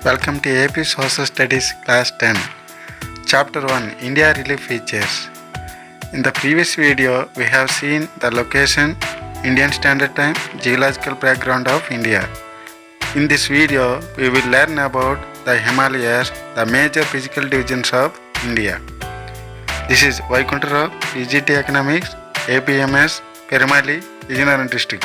Welcome to AP Social Studies Class 10. Chapter 1 India Relief Features. In the previous video, we have seen the location, Indian Standard Time, geological background of India. In this video, we will learn about the Himalayas, the major physical divisions of India. This is Vaikunta Rao, PGT Economics, APMS, Peramali, Vizianagaram District.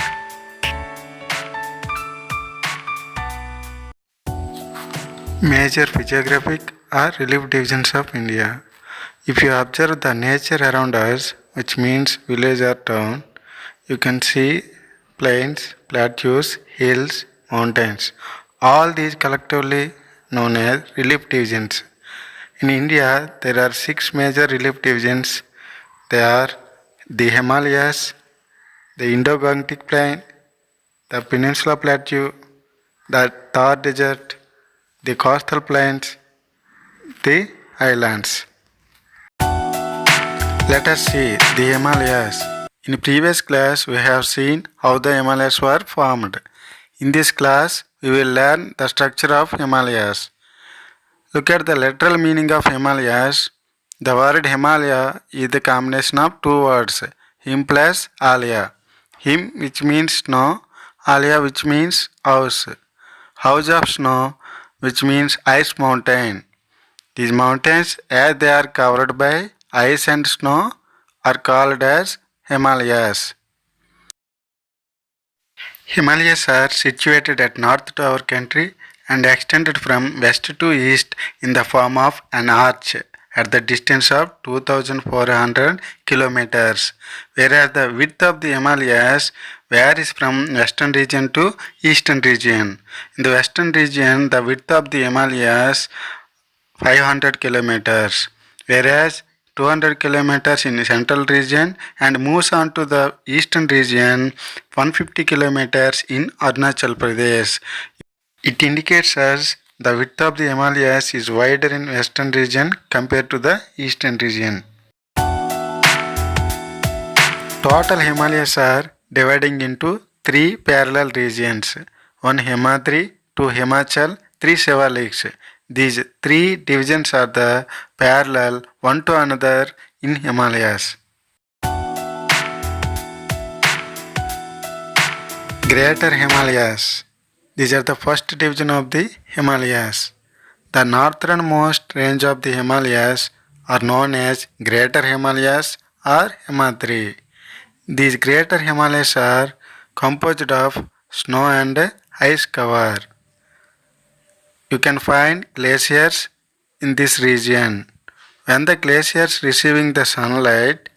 Major physiographic or relief divisions of India. If you observe the nature around us, which means village or town, you can see plains, plateaus, hills, mountains. All these collectively known as relief divisions. In India, there are 6 major relief divisions. They are the Himalayas, the Indo-Gangetic Plain, the Peninsula Plateau, the Thar Desert, the coastal plains, the islands. Let us see the Himalayas. In previous class, we have seen how the Himalayas were formed. In this class, we will learn the structure of Himalayas. Look at the literal meaning of Himalayas. The word Himalaya is the combination of 2 words, Him plus Alaya. Him, which means snow, Alaya, which means house. House of snow, which means ice mountain. These mountains, as they are covered by ice and snow, are called as Himalayas. Himalayas are situated at north to our country and extended from west to east in the form of an arch at the distance of 2400 kilometers, whereas the width of the Himalayas varies from western region to eastern region. In the western region, the width of the Himalayas 500 kilometers, whereas 200 kilometers in the central region and moves on to the eastern region 150 kilometers in Arunachal Pradesh. It indicates us the width of the Himalayas is wider in western region compared to the eastern region. Total Himalayas are dividing into 3 parallel regions. 1 Himadri, 2 Himachal, 3 Shivaliks. These 3 divisions are the parallel one to another in Himalayas. Greater Himalayas. These are the first division of the Himalayas. The northernmost range of the Himalayas are known as Greater Himalayas or Himadri. These Greater Himalayas are composed of snow and ice cover. You can find glaciers in this region. When the glaciers receiving the sunlight,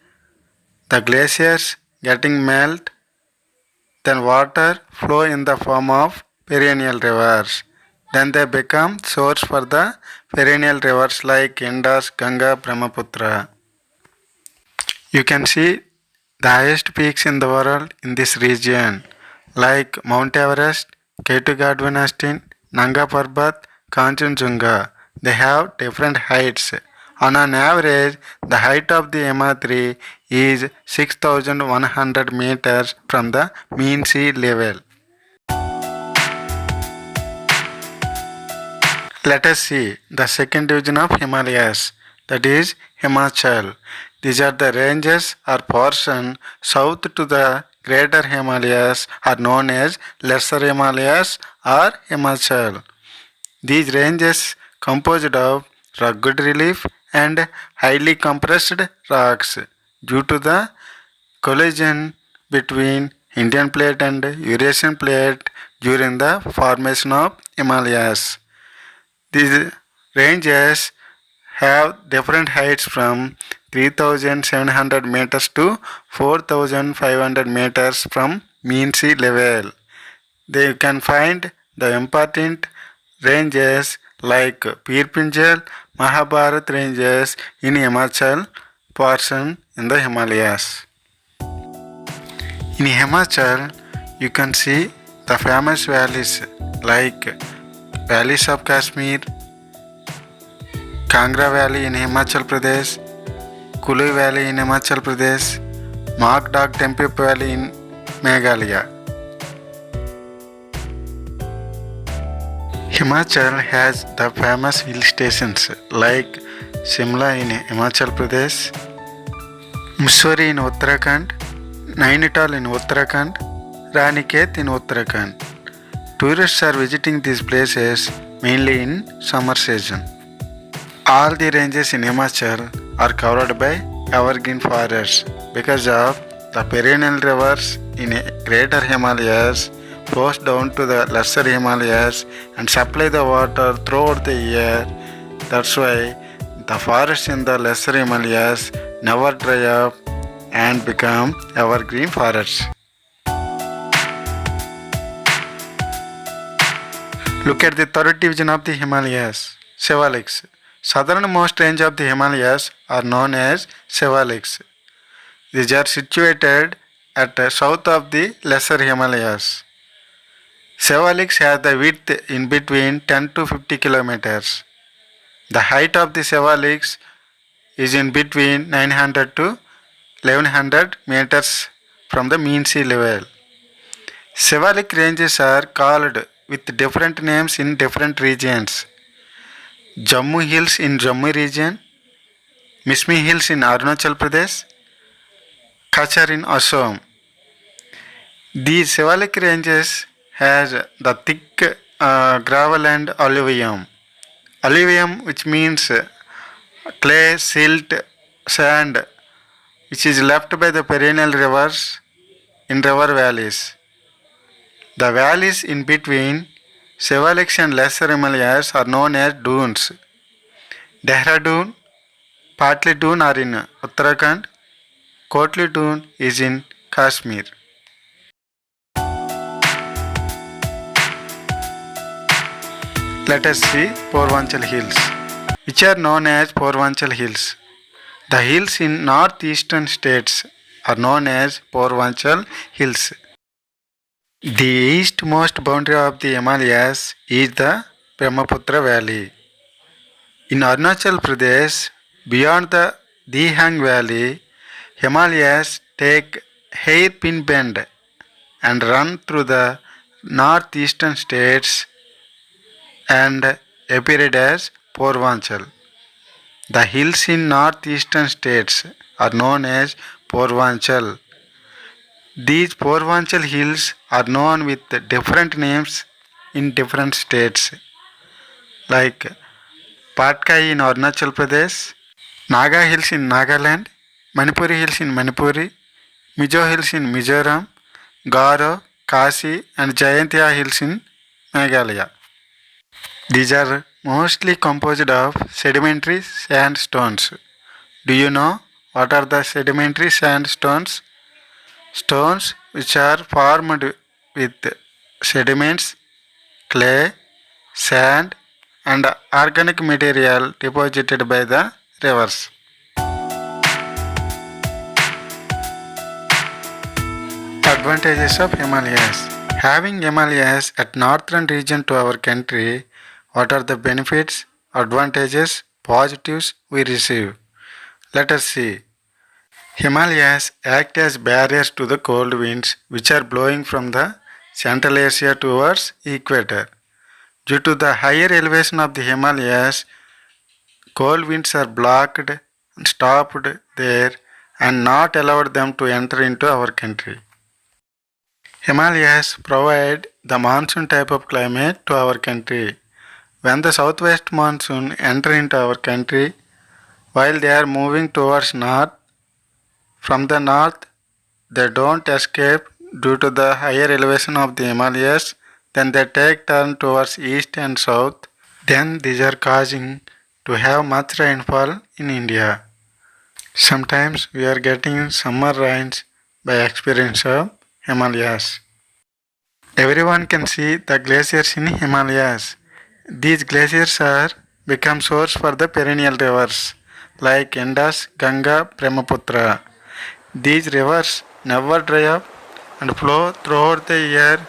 the glaciers getting melt, then water flow in the form of perennial rivers. Then they become source for the perennial rivers like Indus, Ganga, Brahmaputra. You can see the highest peaks in the world in this region like Mount Everest, K2 Nanga Parbat, Kanchenjunga. They have different heights. On an average, the height of the Himadri is 6,100 meters from the mean sea level. Let us see the second division of Himalayas, that is Himachal. These are the ranges or portion south to the Greater Himalayas are known as Lesser Himalayas or Himachal. These ranges composed of rugged relief and highly compressed rocks due to the collision between Indian plate and Eurasian plate during the formation of Himalayas. These ranges have different heights from 3,700 meters to 4,500 meters from mean sea level. They can find the important ranges like Pir Pinjal, Mahabharat ranges in Himachal portion in the Himalayas. In Himachal, you can see the famous valleys like valleys of Kashmir, Kangra Valley in Himachal Pradesh, Kulu Valley in Himachal Pradesh, Makdak Tempe Valley in Meghalaya. Himachal has the famous hill stations like Shimla in Himachal Pradesh, Mussoorie in Uttarakhand, Nainital in Uttarakhand, Ranikhet in Uttarakhand. Tourists are visiting these places mainly in summer season. All the ranges in Himachal are covered by evergreen forests because of the perennial rivers in Greater Himalayas flows down to the Lesser Himalayas and supply the water throughout the year. That's why the forests in the Lesser Himalayas never dry up and become evergreen forests. Look at the third division of the Himalayas, Shivaliks. Southernmost range of the Himalayas are known as Shivaliks. These are situated at the south of the Lesser Himalayas. Shivaliks have the width in between 10 to 50 kilometers. The height of the Shivaliks is in between 900 to 1100 meters from the mean sea level. Shivalik ranges are called with different names in different regions. Jammu Hills in Jammu region, Mismi Hills in Arunachal Pradesh, Kachar in Assam. These Shivalik ranges has the thick gravel and alluvium. Alluvium, which means clay, silt, sand, which is left by the perennial rivers in river valleys. The valleys in between Shivaliks and Lesser Himalayas are known as dunes. Dehradun, Patli Dune are in Uttarakhand, Kotli Dune is in Kashmir. Let us see Purvanchal Hills, which are known as Purvanchal Hills. The hills in northeastern states are known as Purvanchal Hills. The eastmost boundary of the Himalayas is the Brahmaputra Valley. In Arunachal Pradesh, beyond the Dihang Valley, Himalayas take hairpin bend and run through the northeastern states and appeared as Purvanchal. The hills in northeastern states are known as Purvanchal. These Purvanchal hills are known with different names in different states like Patkai in Arunachal Pradesh, Naga Hills in Nagaland, Manipuri Hills in Manipuri, Mizo Hills in Mizoram, Garo, Kasi and Jayantiya Hills in Meghalaya. These are mostly composed of sedimentary sandstones. Do you know what are the sedimentary sandstones? Stones which are formed with sediments, clay, sand, and organic material deposited by the rivers. Advantages of Himalayas. Having Himalayas at northern region to our country, what are the benefits, advantages, positives we receive? Let us see. Himalayas act as barriers to the cold winds which are blowing from the Central Asia towards equator. Due to the higher elevation of the Himalayas, cold winds are blocked and stopped there and not allowed them to enter into our country. Himalayas provide the monsoon type of climate to our country. When the southwest monsoon enter into our country, while they are moving towards north, from the north they don't escape due to the higher elevation of the Himalayas, then they take turn towards east and south. Then these are causing to have much rainfall in India. Sometimes we are getting summer rains by experience of Himalayas. Everyone can see the glaciers in Himalayas. These glaciers are become source for the perennial rivers like Indus, Ganga, Brahmaputra. These rivers never dry up and flow throughout the year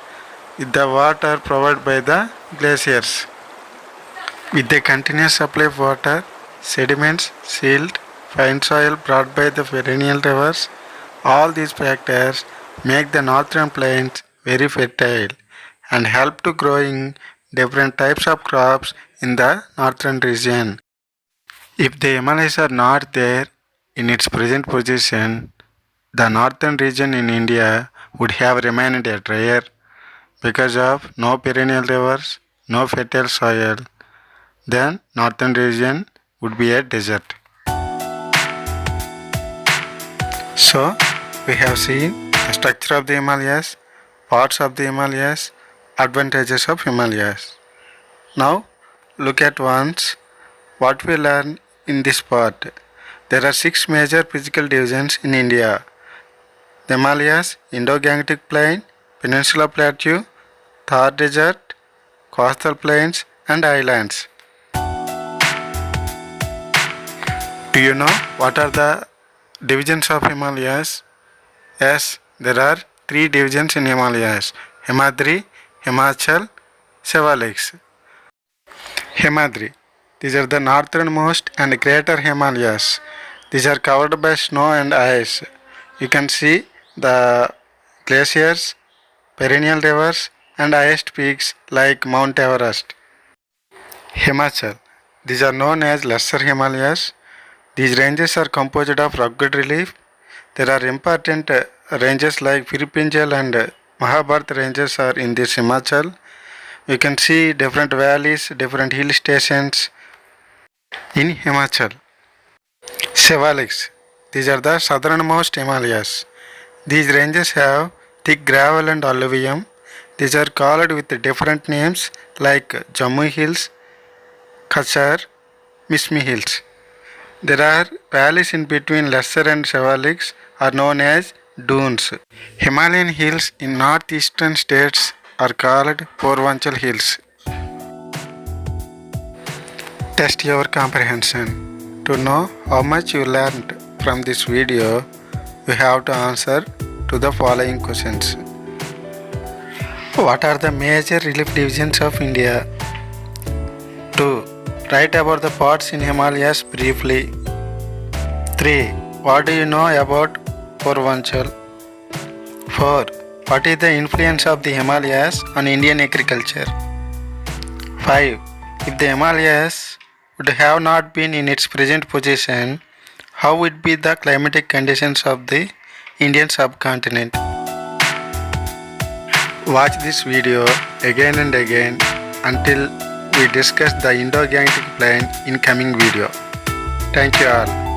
with the water provided by the glaciers. With the continuous supply of water, sediments, silt, fine soil brought by the perennial rivers, all these factors make the northern plains very fertile and help to growing different types of crops in the northern region. If the Himalayas are not there in its present position, the northern region in India would have remained a drier because of no perennial rivers, no fertile soil. Then northern region would be a desert. So we have seen the structure of the Himalayas, parts of the Himalayas, advantages of Himalayas. Now look at once what we learn in this part. There are 6 major physical divisions in India: the Himalayas, Indo-Gangetic Plain, Peninsula Plateau, Thar Desert, coastal plains and islands. Do you know what are the divisions of Himalayas? Yes, there are 3 divisions in Himalayas: Himadri, Himachal, Shivaliks. Himadri. These are the northernmost and greater Himalayas. These are covered by snow and ice. You can see the glaciers, perennial rivers, and highest peaks like Mount Everest. Himachal. These are known as Lesser Himalayas. These ranges are composed of rugged relief. There are important ranges like Piripinjal and Mahabharat ranges are in this Himachal. You can see different valleys, different hill stations in Himachal. Shivaliks. These are the southernmost Himalayas. These ranges have thick gravel and alluvium. These are called with different names like Jammu Hills, Khachar, Mismi Hills. There are valleys in between Lesser and Shivaliks are known as dunes. Himalayan hills in northeastern states are called Purvanchal Hills. Test your comprehension. To know how much you learned from this video, you have to answer to the following questions. What are the major relief divisions of India? 2. Write about the parts in Himalayas briefly. 3. What do you know about Purvanchal? 4. What is the influence of the Himalayas on Indian agriculture? 5. If the Himalayas would have not been in its present position, how would be the climatic conditions of the Indian subcontinent? Watch this video again and again until we discuss the Indo-Gangetic Plain in coming video. Thank you all.